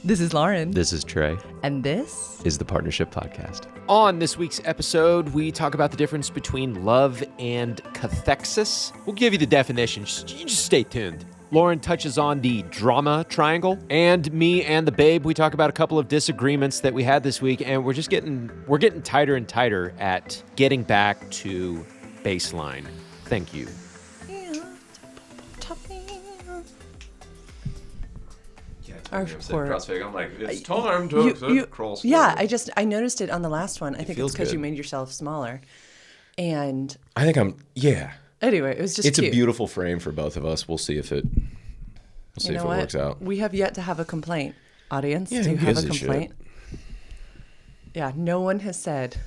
This is Lauren. This is Trey. And this is the Partnership Podcast. On this week's episode, we talk about the difference between love and cathexis. We'll give you the definition. You just stay tuned. Lauren touches on the drama triangle, and me and the babe, we talk about a couple of disagreements that we had this week, and we're getting tighter and tighter at getting back to baseline. Thank you. I'm like, it's time to cross. Yeah, I noticed it on the last one. I think it's because you made yourself smaller. And I think anyway, it was just it's cute. A beautiful frame for both of us. We'll see if it works out. We have yet to have a complaint, audience. Yeah, do you have a gives a complaint? shit? Yeah, no one has said,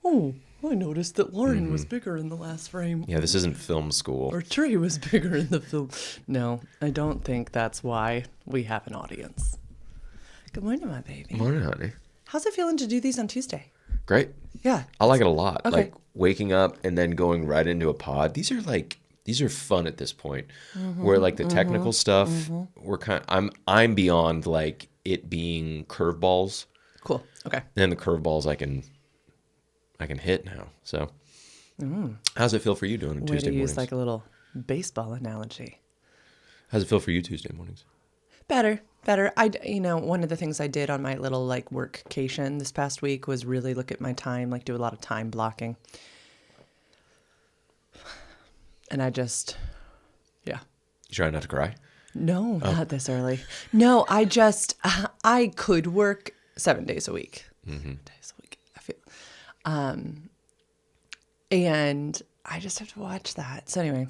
"Oh, I noticed that Lauren was bigger in the last frame." Yeah, this isn't film school. Or Trey was bigger in the film. No, I don't think that's why we have an audience. Good morning, my baby. Morning, honey. How's it feeling to do these on Tuesday? Great. Yeah. I like it a lot. Okay. Like waking up and then going right into a pod. These are fun at this point. Where like the technical stuff, I'm beyond like it being curveballs. Cool. Okay. And then the curveballs I can hit now. So how's it feel for you doing it Tuesday mornings? Use like a little baseball analogy. How's it feel for you Tuesday mornings? Better. One of the things I did on my little like work-cation this past week was really look at my time, like do a lot of time blocking. And I just, You trying not to cry? No, not this early. No, I could work 7 days a week. 7 days a week, I feel. And I just have to watch that. So anyway,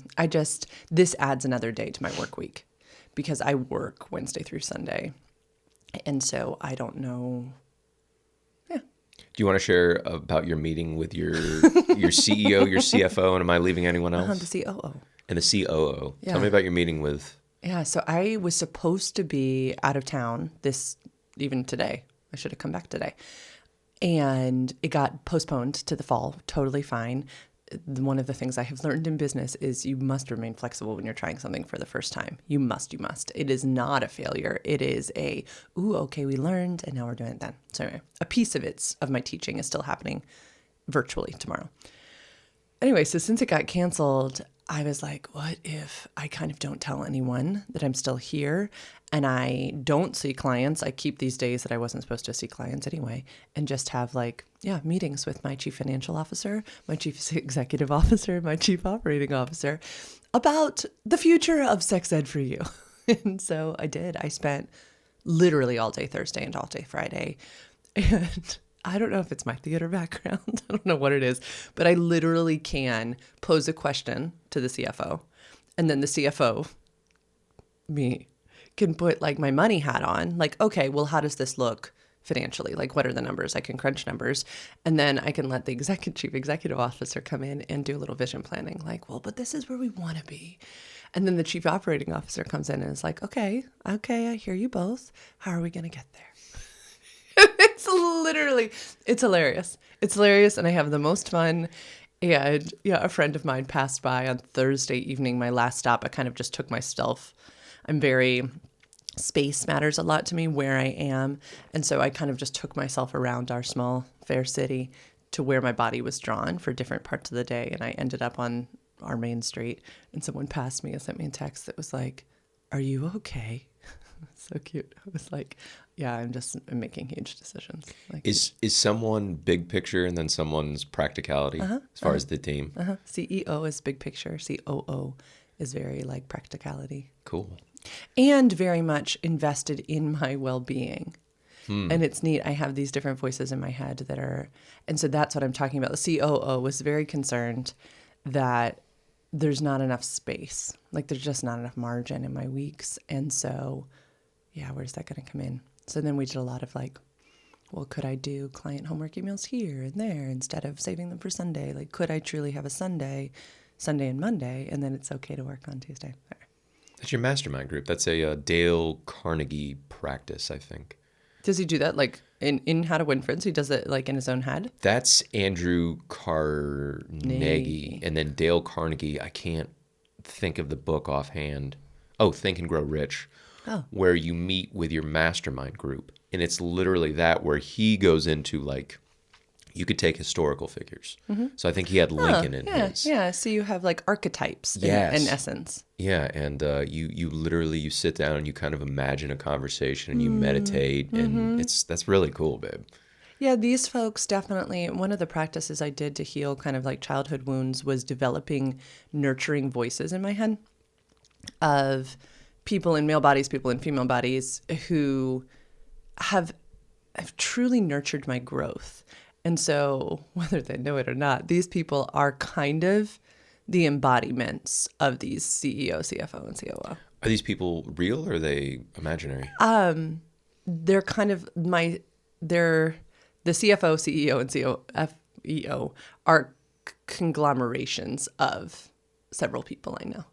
this adds another day to my work week because I work Wednesday through Sunday. And so I don't know. Yeah. Do you want to share about your meeting with your CEO, your CFO, and am I leaving anyone else? The COO. And the COO. Yeah. Tell me about your meeting with... Yeah, so I was supposed to be out of town even today. I should have come back today. And it got postponed to the fall. Totally fine. One of the things I have learned in business is you must remain flexible when you're trying something for the first time. You must. It is not a failure. It is okay, we learned and now we're doing it then. So anyway, a piece of my teaching is still happening virtually tomorrow. Anyway, so since it got canceled, I was like, what if I kind of don't tell anyone that I'm still here and I don't see clients? I keep these days that I wasn't supposed to see clients anyway and just have meetings with my chief financial officer, my chief executive officer, my chief operating officer about the future of sex ed for you. And so I did. I spent literally all day Thursday and all day Friday. And I don't know if it's my theater background. I don't know what it is, but I literally can pose a question to the CFO and then the CFO, me, can put like my money hat on, like, okay, well, how does this look financially? Like, what are the numbers? I can crunch numbers. And then I can let the chief executive officer come in and do a little vision planning. Like, well, but this is where we want to be. And then the chief operating officer comes in and is like, okay, I hear you both. How are we going to get there? It's hilarious. It's hilarious. And I have the most fun. And a friend of mine passed by on Thursday evening, my last stop. I kind of just took myself. Space matters a lot to me where I am. And so I kind of just took myself around our small, fair city to where my body was drawn for different parts of the day. And I ended up on our main street and someone passed me and sent me a text that was like, "Are you okay?" So cute. I was like, yeah, I'm making huge decisions. Like, is someone big picture and then someone's practicality as far as the team? CEO is big picture. COO is very like practicality. Cool. And very much invested in my well-being. And it's neat. I have these different voices in my head and so that's what I'm talking about. The COO was very concerned that there's not enough space. Like there's just not enough margin in my weeks. And so, where's that going to come in? So then we did a lot of like, well, could I do client homework emails here and there instead of saving them for Sunday? Like, could I truly have a Sunday and Monday, and then it's okay to work on Tuesday? That's your mastermind group. That's a Dale Carnegie practice, I think. Does he do that like in How to Win Friends? He does it like in his own head? That's Andrew Carnegie. And then Dale Carnegie, I can't think of the book offhand. Oh, Think and Grow Rich Oh. where you meet with your mastermind group. And it's literally that where he goes into like, you could take historical figures. So I think he had Lincoln in Yeah, his. yeah. So you have like archetypes Yes. in essence. Yeah, and you literally you sit down and you kind of imagine a conversation and you meditate, and that's really cool, babe. Yeah, these folks definitely, one of the practices I did to heal kind of like childhood wounds was developing nurturing voices in my head of people in male bodies, people in female bodies who have truly nurtured my growth. And so, whether they know it or not, these people are kind of the embodiments of these CEO, CFO, and COO. Are these people real or are they imaginary? They're kind of they're the CFO, CEO, and CFEO are conglomerations of several people I know.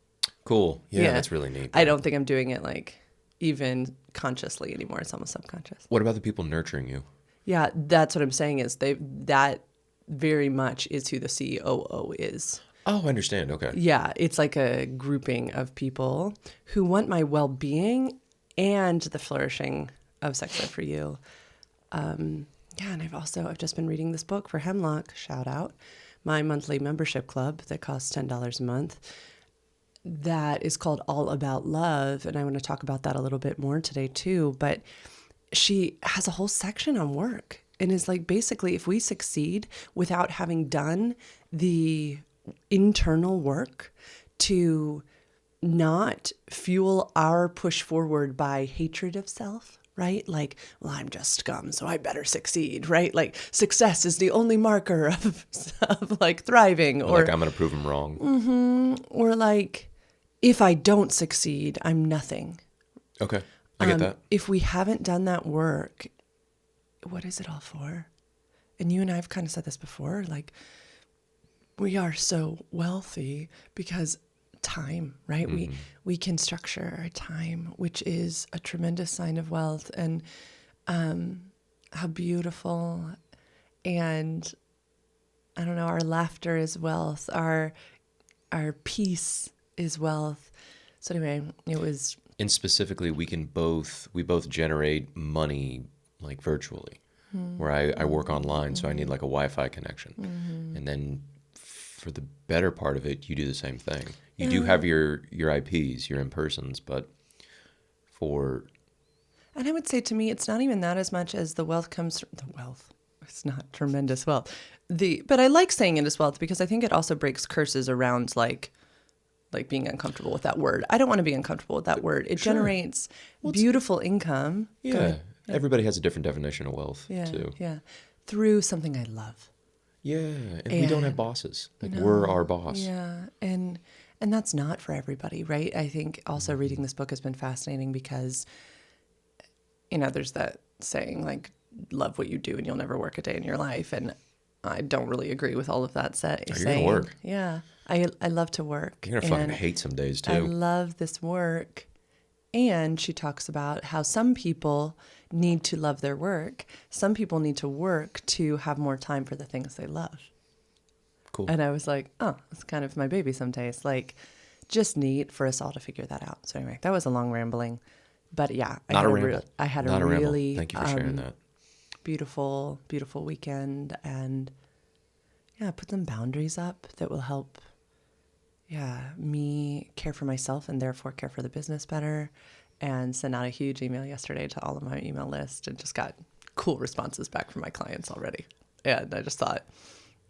Cool. Yeah, that's really neat. I don't think I'm doing it like even consciously anymore. It's almost subconscious. What about the people nurturing you? Yeah, that's what I'm saying is that very much is who the COO is. Oh, I understand. Okay. Yeah, it's like a grouping of people who want my well-being and the flourishing of Sex Ed for You. Yeah, and I've just been reading this book for Hemlock, shout out, my monthly membership club that costs $10 a month. That is called All About Love, and I want to talk about that a little bit more today too, but she has a whole section on work and is like, basically, if we succeed without having done the internal work to not fuel our push forward by hatred of self, right? Like, well, I'm just scum, so I better succeed, right? Like, success is the only marker of like thriving, Or like I'm going to prove them wrong. or like, if I don't succeed, I'm nothing. Okay. I get that. If we haven't done that work, what is it all for? And you and I have kind of said this before, like, we are so wealthy because time, right? We can structure our time, which is a tremendous sign of wealth, and how beautiful. And I don't know, our laughter is wealth, our peace is wealth. So anyway, it was. And specifically, we both generate money like virtually, where I work online, so I need like a Wi-Fi connection. And then for the better part of it, you do the same thing. You do have your IPs, your in-persons, but for... And I would say to me, it's not even that as much as the wealth comes from the wealth. It's not tremendous wealth. But I like saying it as wealth because I think it also breaks curses around like being uncomfortable with that word. I don't want to be uncomfortable with that word. It generates beautiful income. Yeah. Everybody has a different definition of wealth, too. Yeah. Through something I love. Yeah. And we don't have bosses. Like, we're our boss. Yeah. And that's not for everybody, right? I think also reading this book has been fascinating because, there's that saying, like, love what you do and you'll never work a day in your life. And I don't really agree with all of that saying. You're going to work. Yeah. I love to work. You're going to fucking hate some days, too. I love this work. And she talks about how some people need to love their work. Some people need to work to have more time for the things they love. Cool. And I was like, oh, it's kind of my baby some days. Like, just neat for us all to figure that out. So anyway, that was a long rambling. But yeah, I had a really Thank you for sharing that. Beautiful, beautiful weekend. And yeah, put some boundaries up that will help me care for myself and therefore care for the business better, and sent out a huge email yesterday to all of my email list and just got cool responses back from my clients already. And I just thought,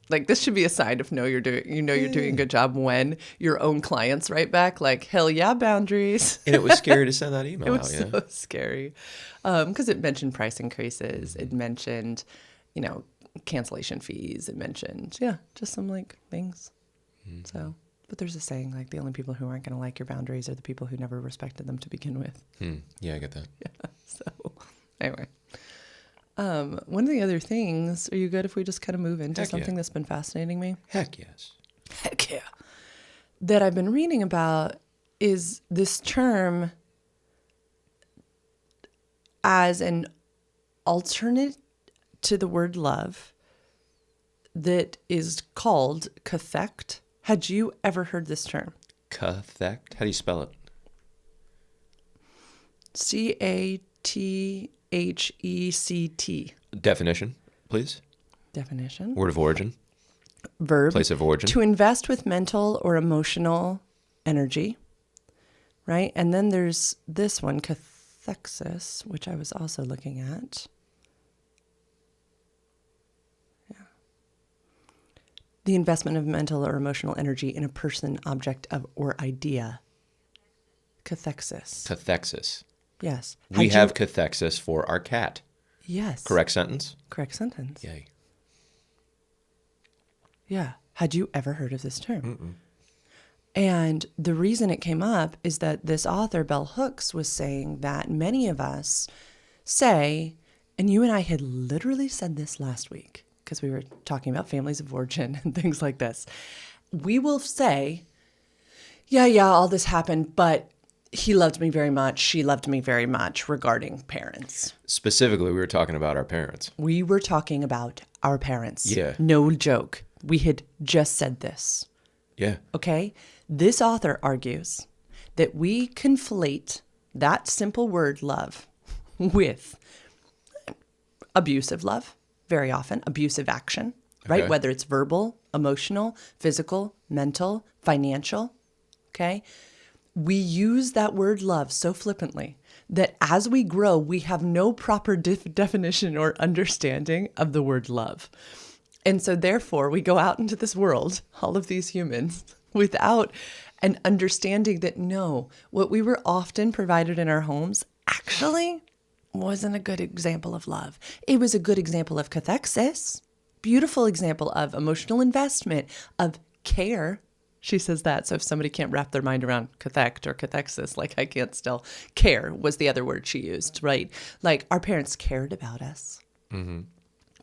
like, this should be a sign of you're doing a good job when your own clients write back like, hell yeah, boundaries. And it was scary to send that email out. It was so scary because it mentioned price increases. It mentioned, cancellation fees. It mentioned, just some like things. So. But there's a saying, like, the only people who aren't going to like your boundaries are the people who never respected them to begin with. Yeah, I get that. Yeah. So, anyway. One of the other things, are you good if we just kind of move into something that's been fascinating me? Heck yes. Heck yeah. That I've been reading about is this term as an alternate to the word love that is called CATHECT. Had you ever heard this term? CATHECT? How do you spell it? CATHECT. Definition, please. Definition. Word of origin. Verb. Place of origin. To invest with mental or emotional energy, right? And then there's this one, CATHEXIS, which I was also looking at. Yeah. The investment of mental or emotional energy in a person, object, or idea. CATHEXIS. Cathexis. Yes. We have cathexis for our cat. Yes. Correct sentence? Correct sentence. Yay. Yeah. Had you ever heard of this term? Mm-mm. And the reason it came up is that this author, Bell Hooks, was saying that many of us say, and you and I had literally said this last week because we were talking about families of origin and things like this. We will say, yeah, all this happened, but he loved me very much. She loved me very much regarding parents. Specifically, we were talking about our parents. We were talking about our parents. Yeah. No joke. We had just said this. Yeah. Okay? This author argues that we conflate that simple word love with abusive love, very often, abusive action, right? Okay. Whether it's verbal, emotional, physical, mental, financial, okay? We use that word love so flippantly that as we grow, we have no proper definition or understanding of the word love. And so therefore, we go out into this world, all of these humans, without an understanding that no, what we were often provided in our homes actually wasn't a good example of love. It was a good example of cathexis, beautiful example of emotional investment, of care. She says that. So if somebody can't wrap their mind around cathect or cathexis, like I can't still, care was the other word she used, right? Like our parents cared about us. Mm-hmm.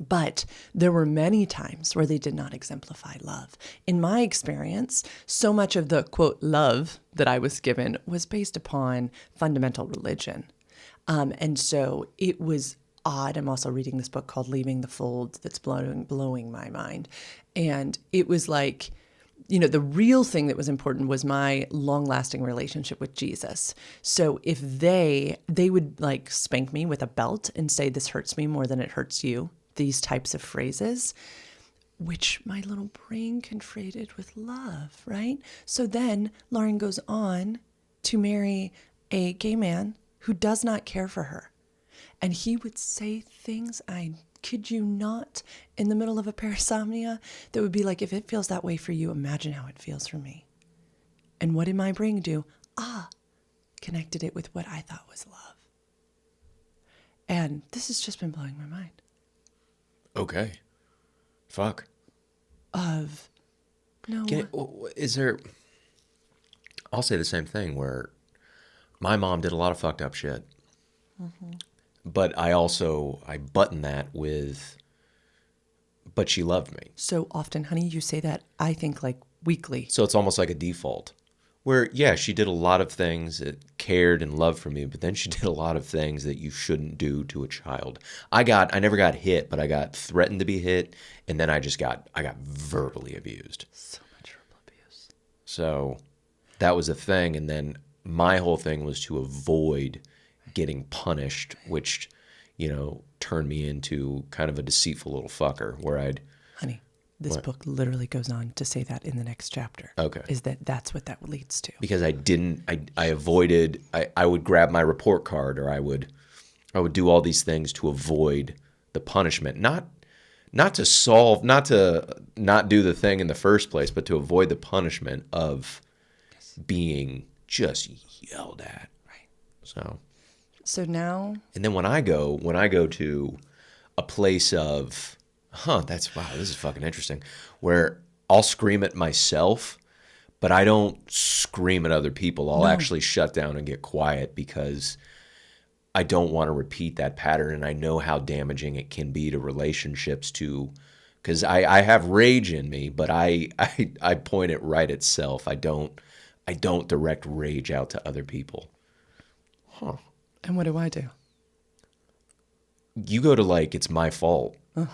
But there were many times where they did not exemplify love. In my experience, so much of the, quote, love that I was given was based upon fundamental religion. And so it was odd. I'm also reading this book called Leaving the Fold that's blowing my mind. And it was like, you know, the real thing that was important was my long-lasting relationship with Jesus. So if they would like spank me with a belt and say, this hurts me more than it hurts you, these types of phrases, which my little brain conflated with love, right? So then Lauren goes on to marry a gay man who does not care for her. And he would say things, I kid you not, in the middle of a parasomnia that would be like, if it feels that way for you, imagine how it feels for me. And what did my brain do? Connected it with what I thought was love. And this has just been blowing my mind. Okay. Fuck. Is there... I'll say the same thing where my mom did a lot of fucked up shit. Mm-hmm. But I button that with, but she loved me. So often, honey, you say that, I think, like weekly. So it's almost like a default. Where, yeah, she did a lot of things that cared and loved for me, but then she did a lot of things that you shouldn't do to a child. I never got hit, but I got threatened to be hit, and then I got verbally abused. So much verbal abuse. So that was a thing, and then my whole thing was to avoid getting punished, which, you know, turned me into kind of a deceitful little fucker where Honey, this book literally goes on to say that in the next chapter. Okay. Is that's what that leads to. Because I avoided, I would grab my report card, or I would do all these things to avoid the punishment. Not to not do the thing in the first place, but to avoid the punishment of being just yelled at. Right. So now. And then when I go to a place of, this is fucking interesting, where I'll scream at myself, but I don't scream at other people. I'll actually shut down and get quiet because I don't want to repeat that pattern. And I know how damaging it can be to relationships because I have rage in me, but I point it right at self. I don't direct rage out to other people. And what do I do? You go to like, it's my fault. Right?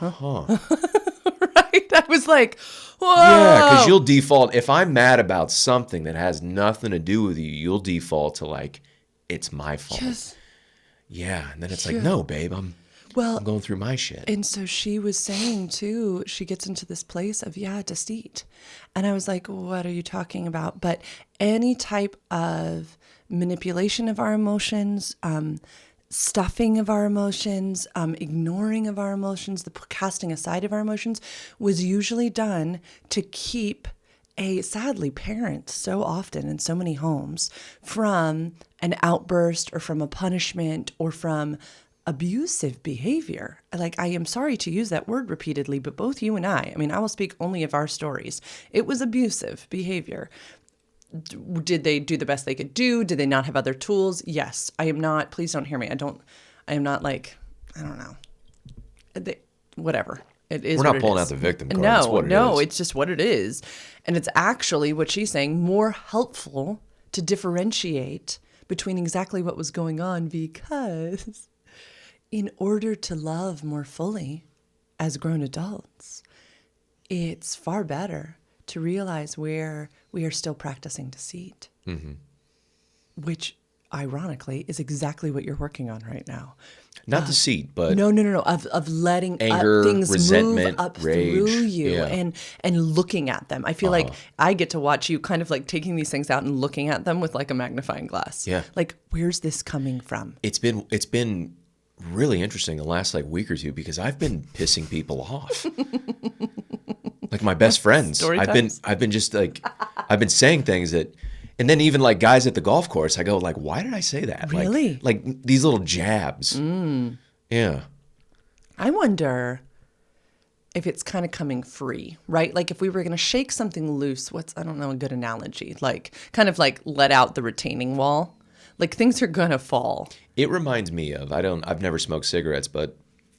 I was like, whoa. Yeah, because you'll default. If I'm mad about something that has nothing to do with you, you'll default to like, it's my fault. Yes. Yeah. And then it's like, no, babe, I'm going through my shit. And so she was saying too, she gets into this place of, deceit. And I was like, what are you talking about? But any type of manipulation of our emotions, stuffing of our emotions, ignoring of our emotions, the casting aside of our emotions was usually done to keep sadly, parents so often in so many homes from an outburst or from a punishment or from abusive behavior. Like, I am sorry to use that word repeatedly, but both you and I mean, I will speak only of our stories. It was abusive behavior. Did they do the best they could do? Did they not have other tools? Yes. I am not, please don't hear me. I am not like, I don't know. Whatever. It is. We're not pulling out the victim card. That's what it is. It's just what it is. And it's actually what she's saying, more helpful to differentiate between exactly what was going on, because in order to love more fully as grown adults, it's far better to realize where we are still practicing deceit, which ironically is exactly what you're working on right now. Not deceit, but no. Of letting anger, things resentment, move up rage, through you and looking at them. I feel like I get to watch you kind of like taking these things out and looking at them with like a magnifying glass. Yeah. Like, where's this coming from? It's been really interesting the last like week or two, because I've been pissing people off. Like my best friends. I've been just like, I've been saying things that, and then even like guys at the golf course, I go like, why did I say that? Really? Like these little jabs. Yeah. I wonder if it's kind of coming free, right? Like if we were going to shake something loose, I don't know, a good analogy, like kind of like let out the retaining wall, like things are going to fall. It reminds me of, I've never smoked cigarettes, but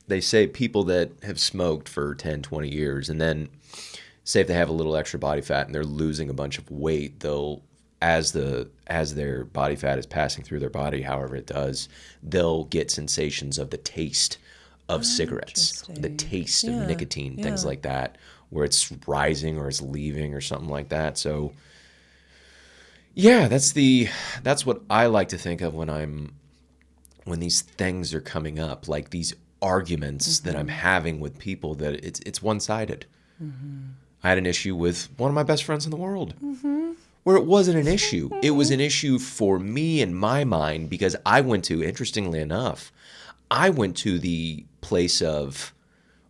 they say people that have smoked for 10, 20 years, and then say if they have a little extra body fat and they're losing a bunch of weight, they'll, as their body fat is passing through their body, however it does, they'll get sensations of the taste of cigarettes, the taste of nicotine, things like that, where it's rising or it's leaving or something like that. So yeah, that's what I like to think of when these things are coming up, like these arguments that I'm having with people, that it's one-sided. I had an issue with one of my best friends in the world. Where it wasn't an issue. It was an issue for me in my mind, because I went to, interestingly enough, the place of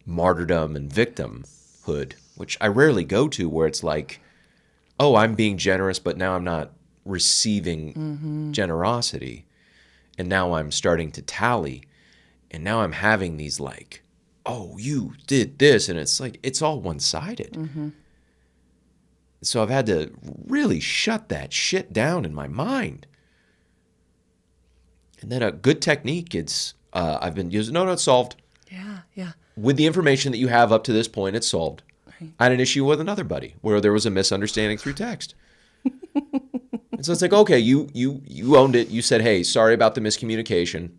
martyrdom and victimhood, which I rarely go to, where it's like, oh, I'm being generous, but now I'm not receiving generosity. And now I'm starting to tally. And now I'm having these like, oh, you did this. And it's like, it's all one-sided. So I've had to really shut that shit down in my mind. And then a good technique is, I've been using, no, it's solved. Yeah. With the information that you have up to this point, it's solved. Right. I had an issue with another buddy where there was a misunderstanding through text. And so it's like, okay, you owned it. You said, hey, sorry about the miscommunication.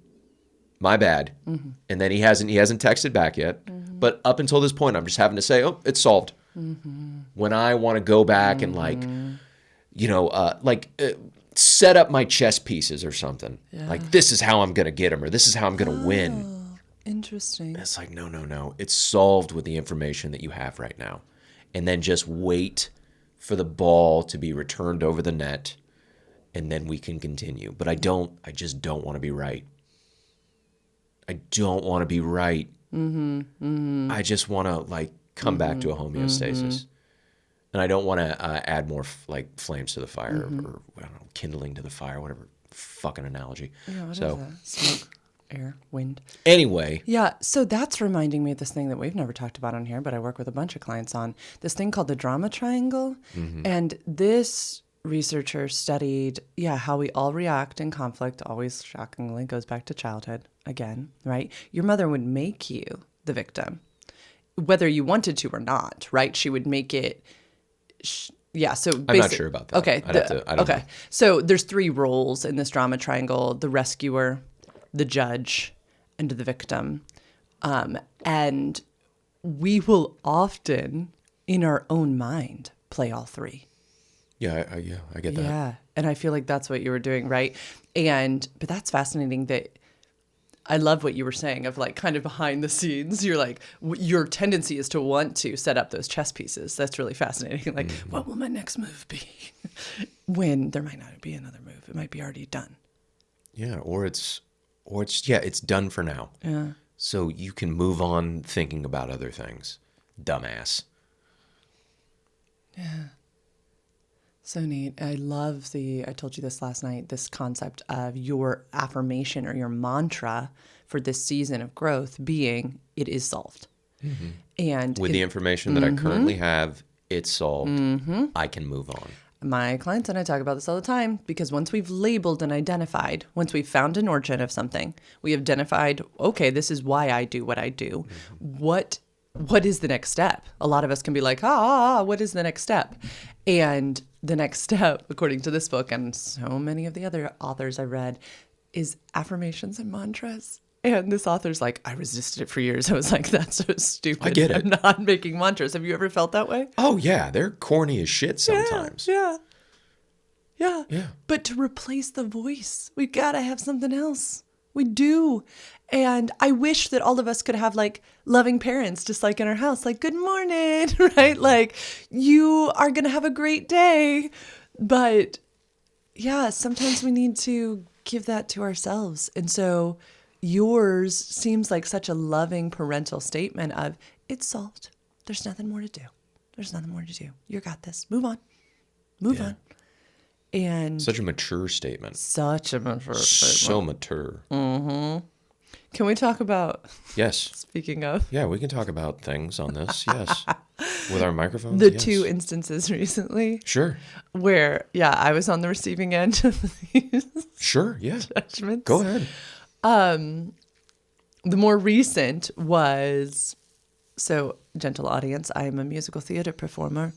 My bad. And then he hasn't texted back yet. But up until this point, I'm just having to say, oh, it's solved. When I want to go back and set up my chess pieces or something. Yeah. Like, this is how I'm going to get him, or this is how I'm going to win. Interesting. And it's like, no. It's solved with the information that you have right now. And then just wait for the ball to be returned over the net, and then we can continue. But I just don't want to be right. I don't want to be right. I just want to come back to a homeostasis. And I don't want to add more flames to the fire, or I don't know, kindling to the fire, whatever fucking analogy. Yeah, what is that? Smoke, air, wind. Anyway. Yeah, so that's reminding me of this thing that we've never talked about on here, but I work with a bunch of clients on, this thing called the drama triangle. And this researcher studied, how we all react in conflict, always shockingly goes back to childhood again, right? Your mother would make you the victim, whether you wanted to or not, right? She would make it. So I'm not sure about that. Okay. I don't know. So there's 3 roles in this drama triangle: the rescuer, the judge, and the victim. And we will often, in our own mind, play all 3. Yeah, I get that. Yeah, and I feel like that's what you were doing, right? But that's fascinating that I love what you were saying of like kind of behind the scenes. You're like, your tendency is to want to set up those chess pieces. That's really fascinating. Like, what will my next move be? When there might not be another move. It might be already done. Yeah, or it's done for now. Yeah. So you can move on thinking about other things. Dumbass. Yeah. So neat. I love I told you this last night, this concept of your affirmation or your mantra for this season of growth being, it is solved. Mm-hmm. And with the information that I currently have, it's solved. I can move on. My clients and I talk about this all the time because once we've labeled and identified, once we've found an origin of something, we identified, okay, this is why I do what I do. What is the next step? A lot of us can be like, what is the next step? And the next step, according to this book and so many of the other authors I read, is affirmations and mantras. And this author's like, I resisted it for years. I was like, that's so stupid. I get it. I'm not making mantras. Have you ever felt that way? Oh, yeah. They're corny as shit sometimes. Yeah. Yeah. But to replace the voice, we got to have something else. We do. And I wish that all of us could have like loving parents, just like in our house, like, good morning, right? Like, you are going to have a great day. But yeah, sometimes we need to give that to ourselves. And so yours seems like such a loving parental statement of, it's solved. There's nothing more to do. There's nothing more to do. You got this. Move on. Move on. And such a mature statement. Such a mature statement. So mature. Mm-hmm. Can we talk about... Yes. Speaking of... Yeah, we can talk about things on this. Yes. With our microphones. The two instances recently. Sure. Where, I was on the receiving end of these Sure, yeah. judgments. Go ahead. The more recent was... So, gentle audience, I am a musical theater performer.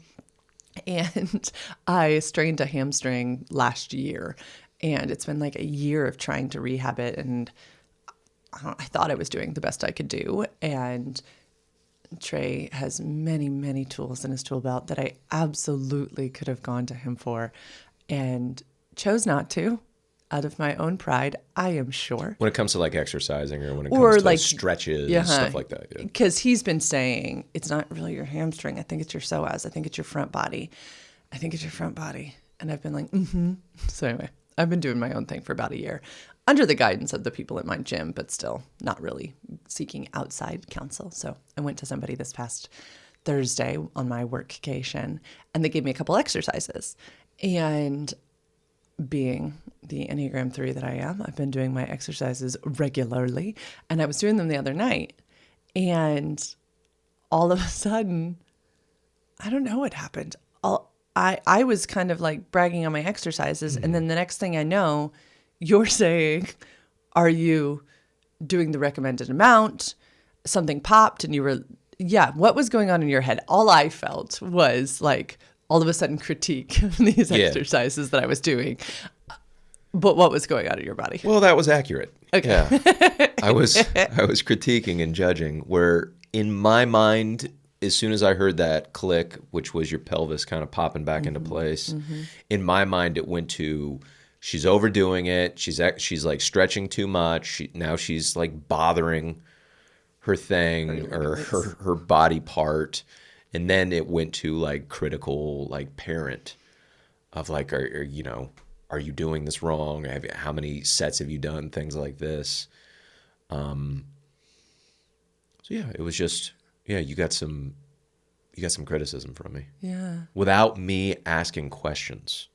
And I strained a hamstring last year. And it's been like a year of trying to rehab it. And I thought I was doing the best I could do. And Trey has many, many tools in his tool belt that I absolutely could have gone to him for and chose not to out of my own pride, I am sure. When it comes to like exercising or when it comes to like stretches and stuff like that. Yeah. Because he's been saying, it's not really your hamstring. I think it's your psoas. I think it's your front body. I think it's your front body. And I've been like, So anyway, I've been doing my own thing for about a year under the guidance of the people at my gym, but still not really seeking outside counsel. So I went to somebody this past Thursday on my work-cation, and they gave me a couple exercises. And being the Enneagram 3 that I am, I've been doing my exercises regularly, and I was doing them the other night, and all of a sudden, I don't know what happened. I was kind of like bragging on my exercises, and then the next thing I know, you're saying, are you doing the recommended amount? Something popped, and you were, what was going on in your head? All I felt was like, all of a sudden critique of these exercises that I was doing. But what was going on in your body? Well, that was accurate. Okay. Yeah. I was critiquing and judging where in my mind, as soon as I heard that click, which was your pelvis kind of popping back into place, in my mind it went to, she's overdoing it. She's like stretching too much. Now she's like bothering her thing or her body part. And then it went to like critical, like parent of like, are you doing this wrong? How many sets have you done? Things like this. So yeah, it was just, you got some criticism from me. Yeah. Without me asking questions,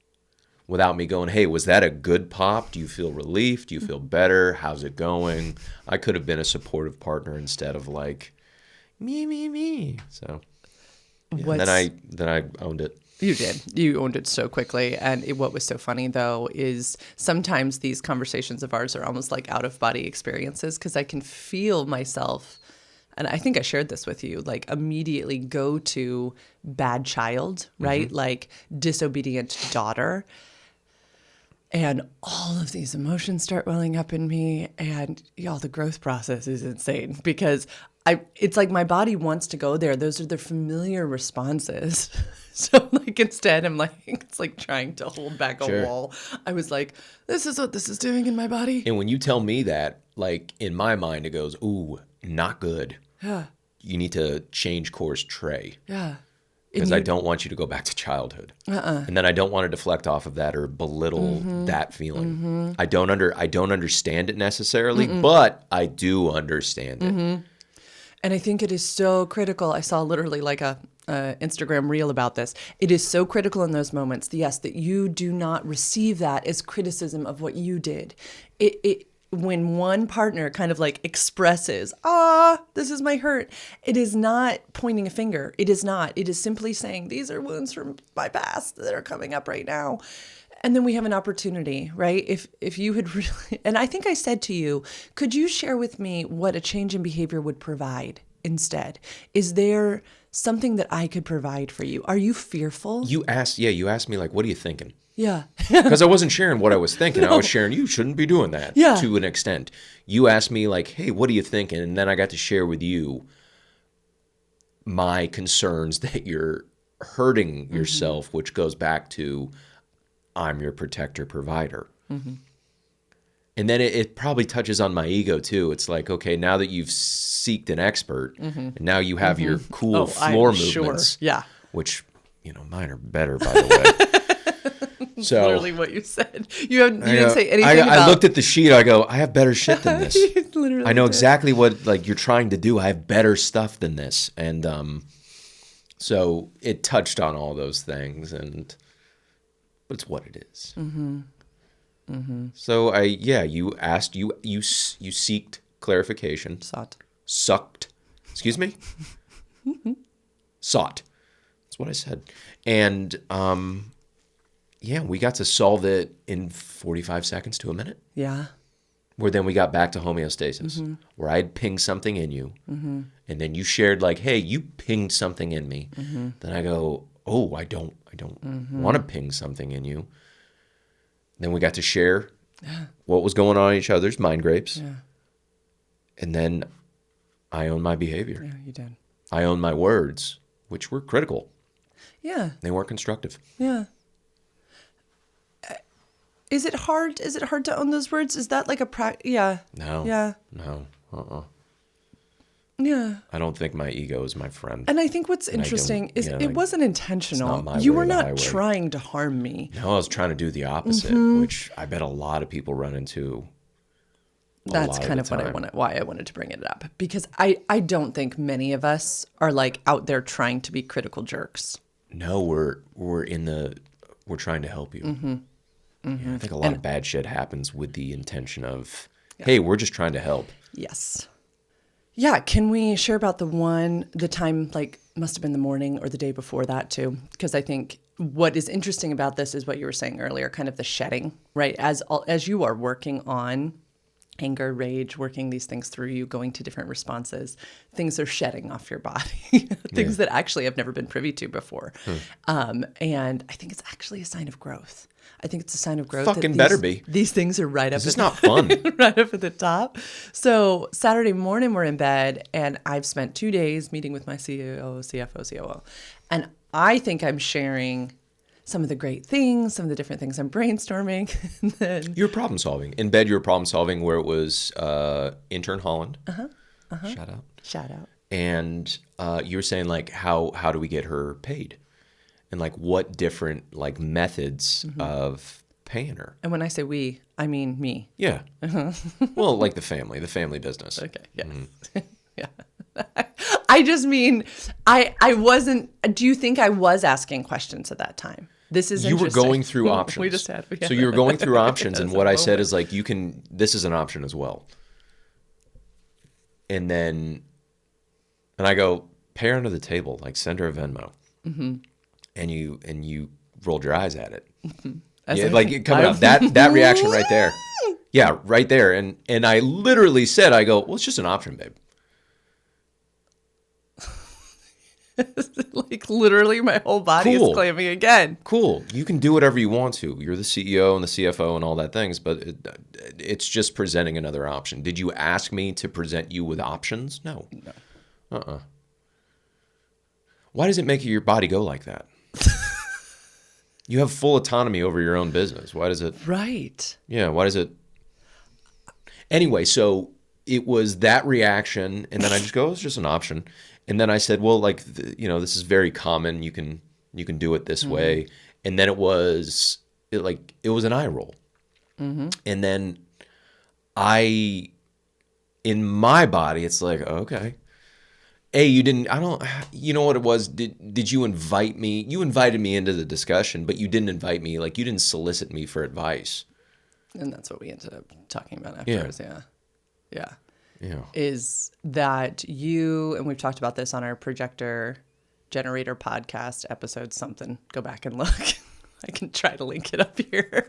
without me going, hey, was that a good pop? Do you feel relief? Do you feel better? How's it going? I could have been a supportive partner instead of like me. So. Yeah, then I owned it. You did. You owned it so quickly. And what was so funny, though, is sometimes these conversations of ours are almost like out-of-body experiences because I can feel myself, and I think I shared this with you, like immediately go to bad child, right? Like disobedient daughter. And all of these emotions start welling up in me, and y'all, the growth process is insane because it's like my body wants to go there. Those are the familiar responses. So like instead I'm like, it's like trying to hold back a wall. I was like, this is what this is doing in my body. And when you tell me that, like in my mind, it goes, ooh, not good. Yeah. You need to change course, Trey. Yeah. Because I don't want you to go back to childhood. And then I don't want to deflect off of that or belittle that feeling. I don't understand it necessarily, but I do understand it. And I think it is so critical. I saw literally like a Instagram reel about this. It is so critical in those moments, yes, that you do not receive that as criticism of what you did. When one partner kind of like expresses, this is my hurt, it is not pointing a finger. It is not. It is simply saying, these are wounds from my past that are coming up right now. And then we have an opportunity, right? If you had really, and I think I said to you, could you share with me what a change in behavior would provide instead? Is there something that I could provide for you? Are you fearful? You asked me like, what are you thinking? Yeah. Because I wasn't sharing what I was thinking. I was sharing, you shouldn't be doing that to an extent. You asked me like, hey, what are you thinking? And then I got to share with you my concerns that you're hurting yourself, which goes back to I'm your protector provider. And then it probably touches on my ego too. It's like, okay, now that you've seeked an expert, and now you have your cool floor movements, which, mine are better, by the way. So literally what you said. You didn't say anything about... I looked at the sheet. I go, I have better shit than this. Literally I know exactly what like you're trying to do. I have better stuff than this. And so it touched on all those things, but it's what it is. So you asked, you seeked clarification. Sucked. Excuse me? Sought. That's what I said. And we got to solve it in 45 seconds to a minute. Yeah. Where then we got back to homeostasis, where I'd pinged something in you, and then you shared like, hey, you pinged something in me. Then I go, oh, I don't want to ping something in you. Then we got to share what was going on in each other's mind grapes. Yeah. And then I own my behavior. Yeah, you did. I own my words, which were critical. Yeah. They weren't constructive. Yeah. Is it hard? Is it hard to own those words? Is that like a Yeah. No. Yeah. No. Yeah. I don't think my ego is my friend. And I think what's interesting is it wasn't intentional. You were not trying to harm me. No, I was trying to do the opposite, which I bet a lot of people run into. That's kind of why I wanted to bring it up, because I don't think many of us are like out there trying to be critical jerks. No, we're trying to help you. Yeah, I think a lot of bad shit happens with the intention of, hey, we're just trying to help. Yes. Yeah. Can we share about the time, like must have been the morning or the day before that too? Because I think what is interesting about this is what you were saying earlier, kind of the shedding, right? As you are working on anger, rage, working these things through you, going to different responses, things are shedding off your body, things that actually I've never been privy to before. And I think it's actually a sign of growth. I think it's a sign of growth. Fucking better be. These things are right up. This is not fun. Right up at the top. So Saturday morning we're in bed, and I've spent 2 days meeting with my CEO, CFO, COO, and I think I'm sharing some of the great things, some of the different things I'm brainstorming. And then you're problem solving. In bed, you were problem solving where it was intern Holland. Shout out. And you were saying like, how do we get her paid? And like what different like methods of paying her? And when I say we, I mean me. Yeah. Well, like the family business. Okay. Yes. Yeah. I just mean, I wasn't, do you think I was asking questions at that time? This is interesting. You were going through options. We just had. So you were going through options, and what I said is like, this is an option as well. And then, and I go, pay her under the table, like send her a Venmo. And you rolled your eyes at it. Yeah, like coming up, that reaction right there. Yeah, right there. And I literally said, I go, well, it's just an option, babe. Like literally my whole body Cool. is claiming again. Cool. You can do whatever you want to. You're the CEO and the CFO and all that things, but it's just presenting another option. Did you ask me to present you with options? No. Why does it make your body go like that? You have full autonomy over your own business. Why does it? Right. Yeah, why does it? Anyway, so it was that reaction, and then I just go, oh, it's just an option. And then I said, well, like, this is very common. You can do it this way. And then it was an eye roll. And then in my body, it's like, okay. You know what it was? Did you invite me? You invited me into the discussion, but you didn't invite me. Like, you didn't solicit me for advice. And that's what we ended up talking about Yeah. afterwards. Yeah. Yeah. Is that you, and we've talked about this on our projector generator podcast episode something. Go back and look. I can try to link it up here.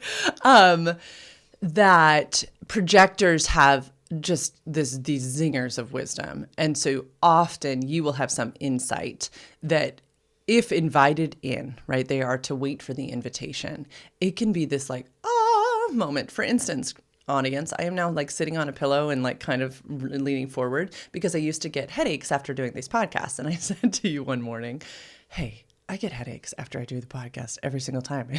That projectors have just these zingers of wisdom. And so often you will have some insight that if invited in, right, they are to wait for the invitation. It can be this like, moment. For instance, audience, I am now like sitting on a pillow and like kind of leaning forward because I used to get headaches after doing these podcasts. And I said to you one morning, hey, I get headaches after I do the podcast every single time.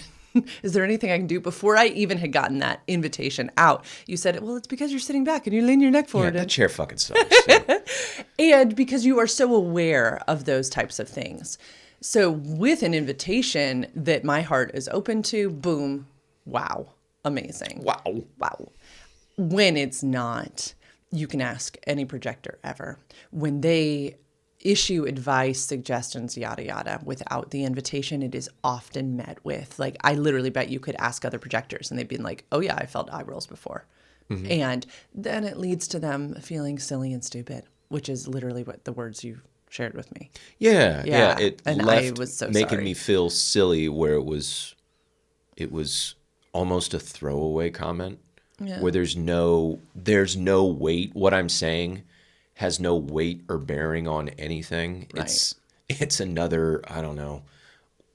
Is there anything I can do? Before I even had gotten that invitation out, you said, well, it's because you're sitting back and you lean your neck Yeah, forward. that chair fucking sucks. Yeah. And because you are so aware of those types of things. So with an invitation that my heart is open to, boom, wow, amazing. Wow. When it's not, you can ask any projector ever. When they issue advice, suggestions, yada, yada, without the invitation, it is often met with, like, I literally bet you could ask other projectors and they'd be like, oh yeah, I felt eye rolls before. And then it leads to them feeling silly and stupid, which is literally what the words you shared with me. Yeah. It And left I was so making sorry. me feel silly where it was almost a throwaway comment where there's no weight. What I'm saying has no weight or bearing on anything. Right. It's another, I don't know,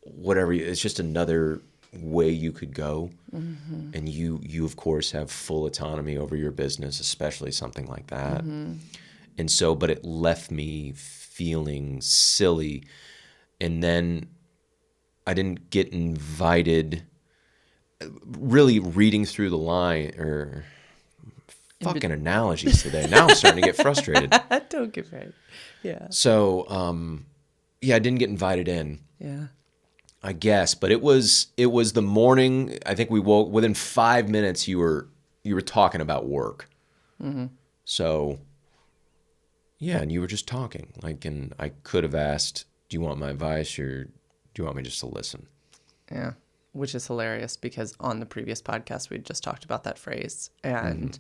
whatever. It's just another way you could go. And you of course have full autonomy over your business, especially something like that. And so, but it left me feeling silly. And then I didn't get invited. Really reading through the line or fucking analogies today. Now I'm starting to get frustrated. Don't get right. Yeah. So, I didn't get invited in, Yeah. I guess, but it was the morning. I think we woke within 5 minutes. You were talking about work. So, yeah, and you were just talking and I could have asked, do you want my advice or do you want me just to listen? Yeah. Which is hilarious because on the previous podcast, we just talked about that phrase. And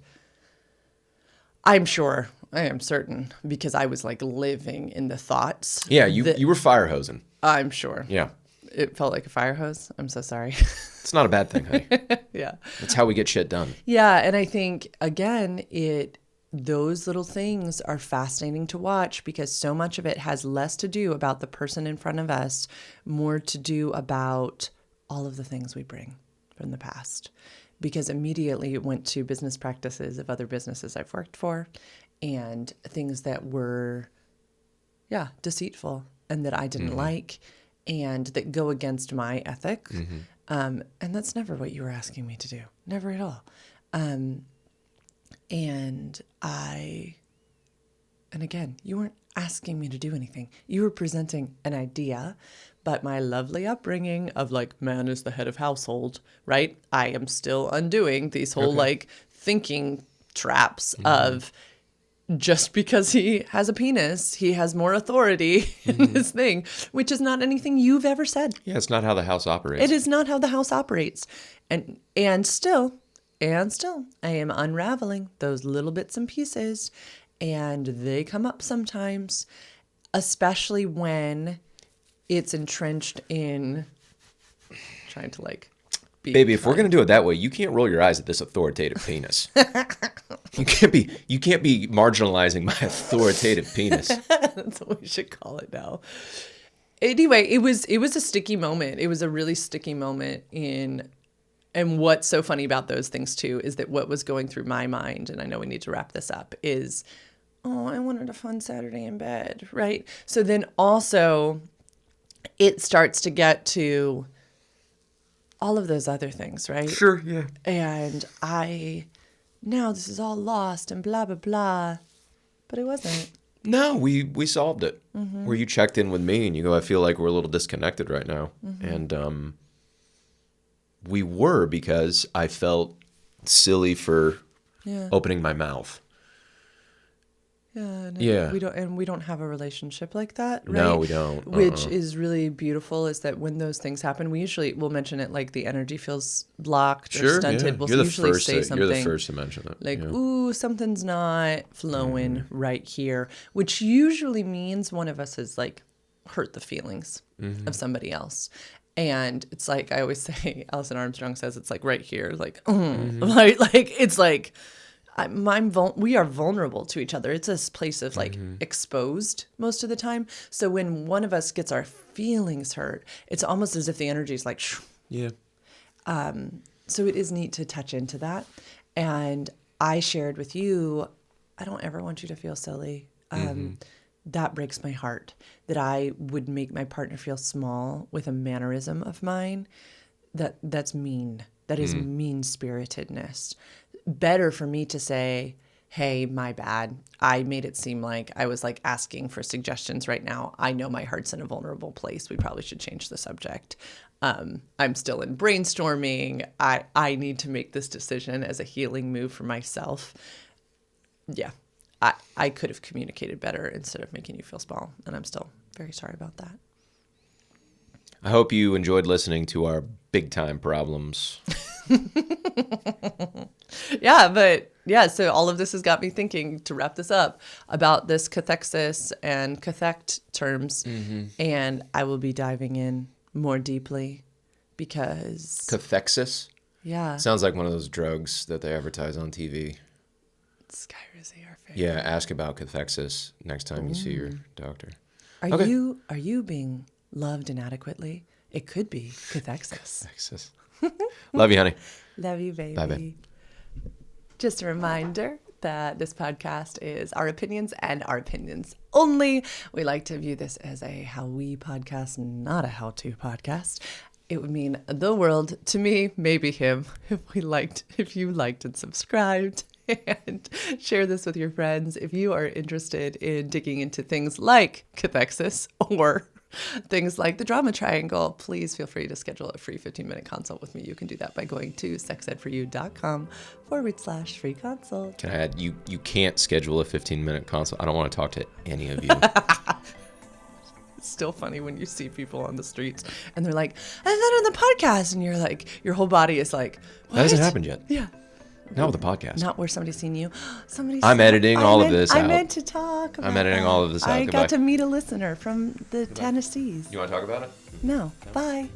I am certain, because I was like living in the thoughts. Yeah, you were fire hosing. I'm sure. Yeah. It felt like a fire hose. I'm so sorry. It's not a bad thing, honey. Yeah. That's how we get shit done. Yeah. And I think, again, those little things are fascinating to watch because so much of it has less to do about the person in front of us, more to do about all of the things we bring from the past. Because immediately it went to business practices of other businesses I've worked for and things that were, deceitful and that I didn't like and that go against my ethic. And that's never what you were asking me to do. Never at all. And again, you weren't asking me to do anything. You were presenting an idea, but my lovely upbringing of like, man is the head of household, right? I am still undoing these whole like thinking traps of just because he has a penis, he has more authority in this thing, which is not anything you've ever said. Yeah, it's not how the house operates. It is not how the house operates. And still, I am unraveling those little bits and pieces, and they come up sometimes, especially when it's entrenched in trying to like be Baby, if we're gonna do it that way, you can't roll your eyes at this authoritative penis. You can't be marginalizing my authoritative penis. That's what we should call it now. Anyway, it was a sticky moment. It was a really sticky moment and what's so funny about those things too is that what was going through my mind, and I know we need to wrap this up, is, oh, I wanted a fun Saturday in bed, right? So then also it starts to get to all of those other things, right? Sure, yeah. And now this is all lost and blah, blah, blah. But it wasn't. No, we solved it. Where you checked in with me and you go, I feel like we're a little disconnected right now. And we were, because I felt silly for opening my mouth. Yeah, no, Yeah. we don't have a relationship like that, right? No, we don't. Which is really beautiful, is that when those things happen, we'll mention it like the energy feels blocked or Sure, stunted. yeah. We'll You're the usually first say to, something You're the first to mention that. like, yeah. ooh, something's not flowing right here, which usually means one of us has like hurt the feelings of somebody else. And it's like, I always say, Alison Armstrong says, it's like right here, like, like it's like, we are vulnerable to each other. It's this place of like exposed most of the time. So when one of us gets our feelings hurt, it's almost as if the energy is like, shoo. Yeah. So it is neat to touch into that. And I shared with you, I don't ever want you to feel silly. That breaks my heart, that I would make my partner feel small with a mannerism of mine. That's mean. That is mean-spiritedness. Better for me to say, hey, my bad. I made it seem like I was like asking for suggestions right now. I know my heart's in a vulnerable place. We probably should change the subject. I'm still in brainstorming. I need to make this decision as a healing move for myself. Yeah, I could have communicated better instead of making you feel small. And I'm still very sorry about that. I hope you enjoyed listening to our big time problems. So all of this has got me thinking, to wrap this up, about this cathexis and CATHECT terms. And I will be diving in more deeply because... CATHEXIS? Yeah. Sounds like one of those drugs that they advertise on TV. Sky Rizzy, our favorite. Yeah, ask about cathexis next time you see your doctor. Are you being loved inadequately? It could be cathexis. Cathexis. Love you, honey. Love you, baby. Bye, babe. Just a reminder that this podcast is our opinions and our opinions only. We like to view this as a how we podcast, not a how-to podcast. It would mean the world to me, maybe him, if you liked and subscribed. And share this with your friends. If you are interested in digging into things like cathexis or things like the drama triangle, please feel free to schedule a free 15-minute consult with me. You can do that by going to sexedforyou.com/free consult. Can I add, you can't schedule a 15-minute consult. I don't want to talk to any of you. It's still funny when you see people on the streets and they're like, I said on the podcast, and you're like, your whole body is like, what? That hasn't happened yet. Yeah. Not with the podcast. Not where somebody's seen you. I'm editing all of this out. I meant to talk about I'm editing all of this out. I Goodbye. got to meet a listener from the Tennessees. You want to talk about it? No. Bye.